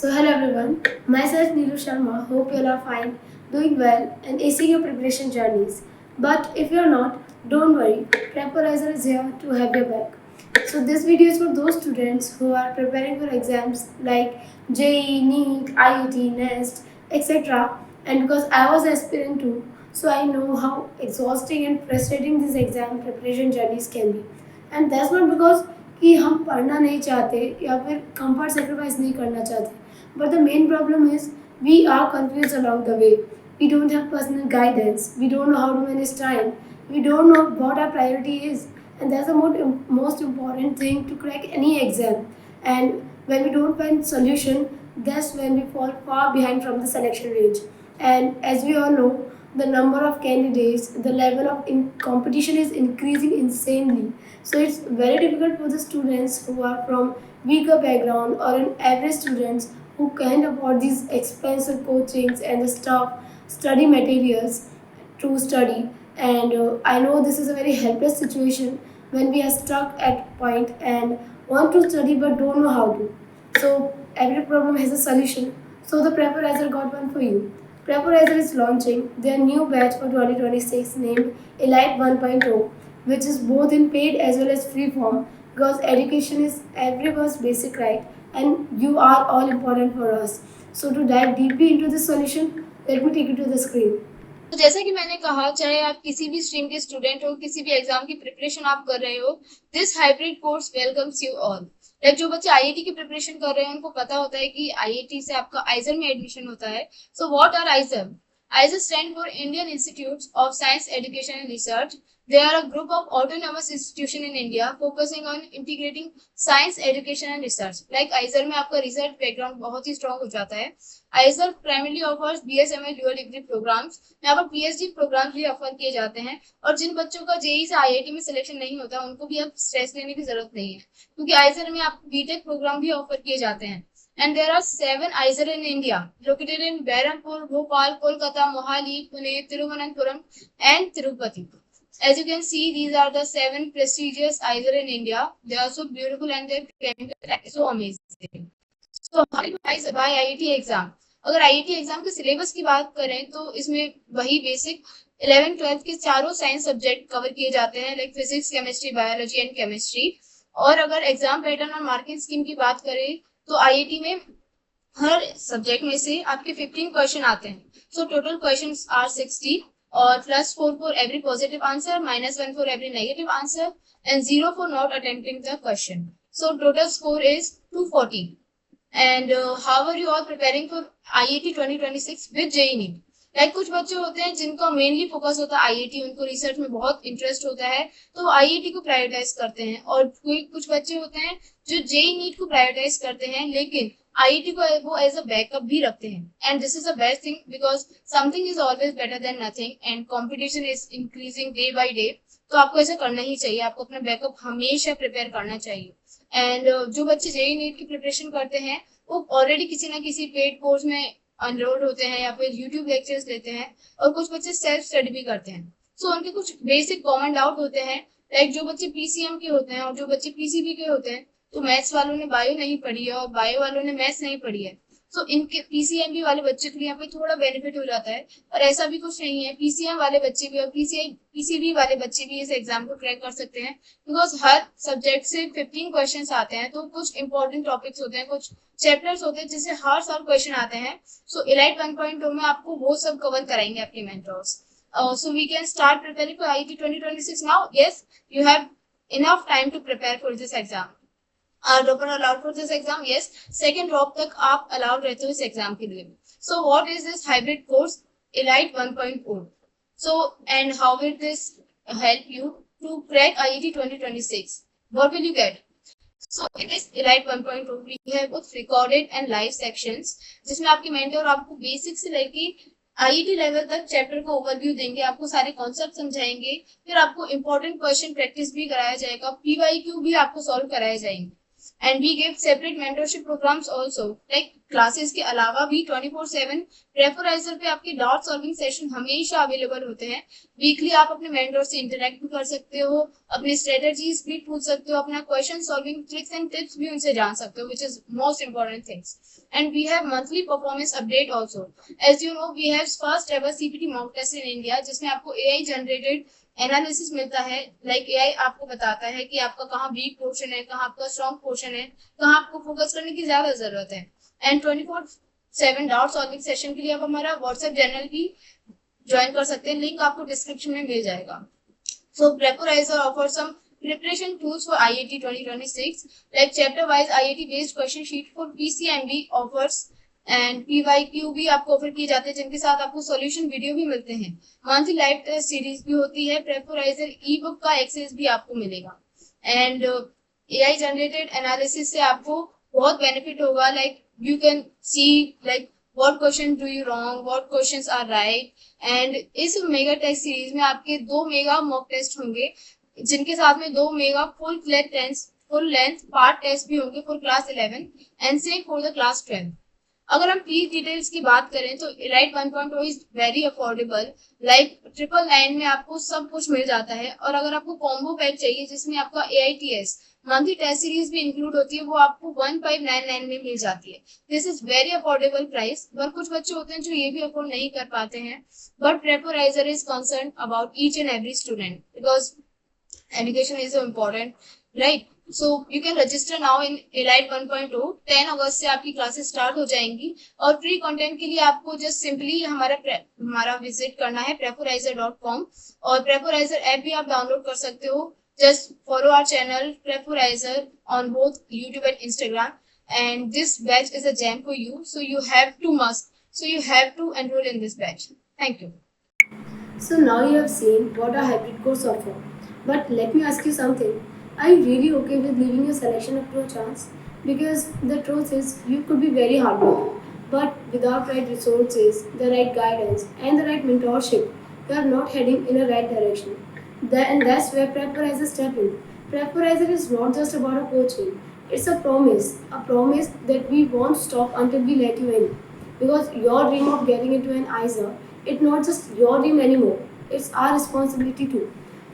So hello everyone, myself Neelu Sharma. Hope you all are fine, doing well, and acing your preparation journeys. But if you are not, don't worry. Preparizer is here to have your back. So this video is for those students who are preparing for exams like JEE, NEET, IIT, NEST, etc. And because I was aspirant too, so I know how exhausting and frustrating these exam preparation journeys can be. And that's not because कि हम पढ़ना नहीं चाहते या फिर comfort sacrifice नहीं करना चाहते, but the main problem is we are confused along the way. We don't have personal guidance, we don't know how to manage time, we don't know what our priority is, and that's the most important thing to crack any exam. And when we don't find solution, that's when we fall far behind from the selection range. And as we all know, the number of candidates, the level of competition is increasing insanely. So it's very difficult for the students who are from weaker background or an average students who can't afford these expensive coachings and the study materials to study. And I know this is a very helpless situation when we are stuck at point and want to study but don't know how to. So every problem has a solution. So the Preparizer got one for you. Preparizer is launching their new batch for 2026 named Elite 1.0, which is both in paid as well as free form, because education is everyone's basic right and you are all important for us. So to dive deeply into this solution, let me take you to the screen. तो जैसा कि मैंने कहा, चाहे आप किसी भी stream के स्टूडेंट हो, किसी भी एग्जाम की प्रिपरेशन आप कर रहे हो, this hybrid course welcomes you all. Like जो बच्चे आईआईटी की प्रिपरेशन कर रहे हैं उनको पता होता है कि आईआईटी से आपका आइजर में एडमिशन होता है। So what are IISER? IISER stand for Indian Institute of Science Education and Research. They are a group of autonomous institution in India focusing on integrating science, education and research. Like आइजर में आपका research background बहुत ही strong हो जाता है। IISER primarily offers BSML dual degree programs. यहाँ पर PhD programmes भी offer किए जाते हैं। और जिन बच्चों का जेई से आईआईटी में सिलेक्शन नहीं होता उनको भी अब स्ट्रेस लेने की जरूरत नहीं है, क्योंकि आइजर में आपको बीटेक प्रोग्राम भी ऑफर किए जाते हैं। And there are 7 ISER in India, located in Berhampur, Bhopal, Kolkata, Mohali, Pune, Thiruvananthapuram, and Tirupati. As you can see, these are the 7 prestigious ISER in India. They are so beautiful and their chemistry is so amazing. So, why IIT exam? अगर IIT exam के syllabus की बात करें तो इसमें वही basic 11th-12th के चारों साइंस सब्जेक्ट कवर किए जाते हैं, like physics, chemistry, biology and chemistry. और अगर एग्जाम पैटर्न और मार्किंग स्कीम की बात करें तो आईआईटी में हर सब्जेक्ट में से आपके 15 क्वेश्चन आते हैं। सो टोटल क्वेश्चंस आर 60 और +4 for every positive answer, -1 for every negative answer and 0 for not attempting the question. So total score is 240। And how are you all preparing for IIT 2026 with JEE NEET? Like कुछ बच्चे होते हैं जिनका mainly focus होता है IIT, उनको research में बहुत इंटरेस्ट होता है तो आईआईटी को प्रायोरिटाइज करते हैं। और कुछ बच्चे होते हैं जो जेई नीट को प्रायोरिटाइज करते हैं लेकिन आईआईटी को वो एज अ बैकअप भी रखते हैं। And this is a best thing because something is always better than nothing and competition is increasing day by day. तो आपको ऐसा करना ही चाहिए, आपको अपना बैकअप हमेशा प्रिपेयर करना चाहिए। एंड जो बच्चे जेई नीट की प्रिपरेशन करते हैं वो ऑलरेडी किसी ना किसी पेड कोर्स में एनरोल्ड होते हैं या फिर यूट्यूब लेक्चर्स लेते हैं, और कुछ बच्चे सेल्फ स्टडी भी करते हैं। सो उनके कुछ बेसिक कॉमन डाउट होते हैं, लाइक जो बच्चे पीसीएम के होते हैं और जो बच्चे पीसीबी के होते हैं, तो मैथ्स वालों ने बायो नहीं पढ़ी है और बायो वालों ने मैथ्स नहीं पढ़ी है। सो इनके पीसीएमबी वाले बच्चे के लिए यहाँ पे थोड़ा बेनिफिट हो जाता है, और ऐसा भी कुछ नहीं है, पीसीएम वाले बच्चे भी और पीसीबी वाले बच्चे भी इस एग्जाम को क्रैक कर सकते हैं, बिकॉज हर सब्जेक्ट से 15 क्वेश्चंस आते हैं। तो कुछ इंपॉर्टेंट टॉपिक्स होते हैं, कुछ चैप्टर्स होते हैं जिससे हर साल क्वेश्चन आते हैं। सो इलाइट 1.0 में आपको वो सब कवर कराएंगे आपके mentors. So we can start preparing for IIT 2026 now. Yes, you have enough time to prepare for this exam. Dropper allowed for this exam? Yes, second drop तक आप अलाउड रहते हो इस एग्जाम के लिए। So what is this hybrid course elite 1.0? So and how will this help you to crack IIT 2026? What will you get? So in this Elite 1.0 we have both recorded and live sections, जिसमें आपके mentor आपको basic से लेके IIT level तक chapter का overview देंगे, आपको सारे कॉन्सेप्ट समझाएंगे, फिर आपको इंपॉर्टेंट क्वेश्चन प्रैक्टिस भी कराया जाएगा, पीवाईक्यू भी आपको सॉल्व कराए जाएंगे। and we give separate mentorship programs also, like classes के अलावा भी 24/7 प्रेफराइजर पे आपके डाउट सॉल्विंग सेशन हमेशा अवेलेबल होते हैं। वीकली आप अपने मेंटर से इंटरेक्ट भी कर सकते हो, अपनी स्ट्रेटजीज भी पूछ सकते हो, अपना question solving tricks and tips भी उनसे जान सकते हो, which is most important things. And we have monthly performance update also. As you know, we have first ever CPT mock test in India, जिसमें आपको AI generated एनालिसिस मिलता है। Like AI आपको बताता है कि आपका कहाँ वीक पोर्शन है, कहाँ आपका स्ट्रॉन्ग पोर्शन है, कहाँ आपको फोकस करने की ज्यादा जरूरत है। एंड 24/7 डाउट सॉल्विंग सेशन के लिए आप हमारा व्हाट्सएप चैनल भी ज्वाइन कर सकते हैं, लिंक आपको डिस्क्रिप्शन में मिल जाएगा। So Preparizer offer some preparation tools for IIT 2026, like chapter wise IIT based question sheet for PCMB offers, and PYQ भी आपको ऑफर किए जाते हैं, जिनके साथ आपको सॉल्यूशन वीडियो भी मिलते हैं। मंथली लाइव टेस्ट सीरीज भी होती है। प्रेफराइजर ई बुक का एक्सेस भी आपको मिलेगा। एंड AI जनरेटेड एनालिसिस से आपको बहुत बेनिफिट होगा। Like you can see like what question do you wrong, what questions are right. And इस मेगा टेस्ट सीरीज में आपके 2 मेगा मॉक टेस्ट होंगे, जिनके साथ में 2 mega full length part test भी होंगे for class 11 and same for the class 12। अगर हम फीस डिटेल्स की बात करें तो elite 1.0 is very affordable. Like 999 में आपको सब कुछ मिल जाता है। और अगर आपको कॉम्बो पैक चाहिए जिसमें आपका AITS मंथली टेस्ट सीरीज भी इंक्लूड होती है, वो आपको 1599 में मिल जाती है। This is very affordable price. पर कुछ बच्चे होते हैं जो ये भी अफोर्ड नहीं कर पाते हैं, but Preparizer is concern about each and every student because education is so important, right? So you can register now in Elite 1.0। 10 अगस्त से आपकी क्लासेस स्टार्ट हो जाएंगी। और फ्री कंटेंट के लिए आपको जस्ट सिंपली हमारा विजिट करना है preparizer.com। और प्रेफराइजर ऐप भी आप डाउनलोड कर सकते हो। Just follow our channel Preparizer on both YouTube and Instagram. And this batch is a gem for you, so you have to enroll in this batch. Thank you. So now you have seen what a hybrid course offer. But let me ask you something. Are you really okay with leaving your selection up to a chance? Because the truth is, you could be very hardworking, but without right resources, the right guidance, and the right mentorship, you are not heading in a right direction. And that's where Preparizer step in. Preparizer is not just about a coaching. It's a promise that we won't stop until we let you in. Because your dream of getting into an ISA, it's not just your dream anymore. It's our responsibility too.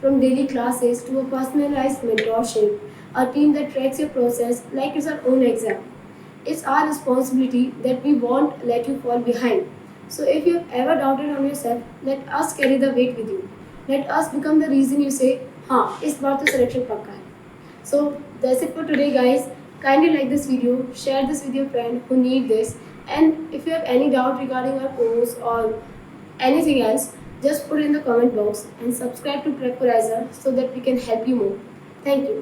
From daily classes to a personalized mentorship, a team that tracks your process like it's our own exam. It's our responsibility that we won't let you fall behind. So if you've ever doubted on yourself, let us carry the weight with you. Let us become the reason you say, हाँ, इस बार तो selection पक्का है. So that's it for today, guys. Kindly like this video, share this with your friend who need this, and if you have any doubt regarding our course or anything else, just put it in the comment box and subscribe to Preparizer so that we can help you more. Thank you.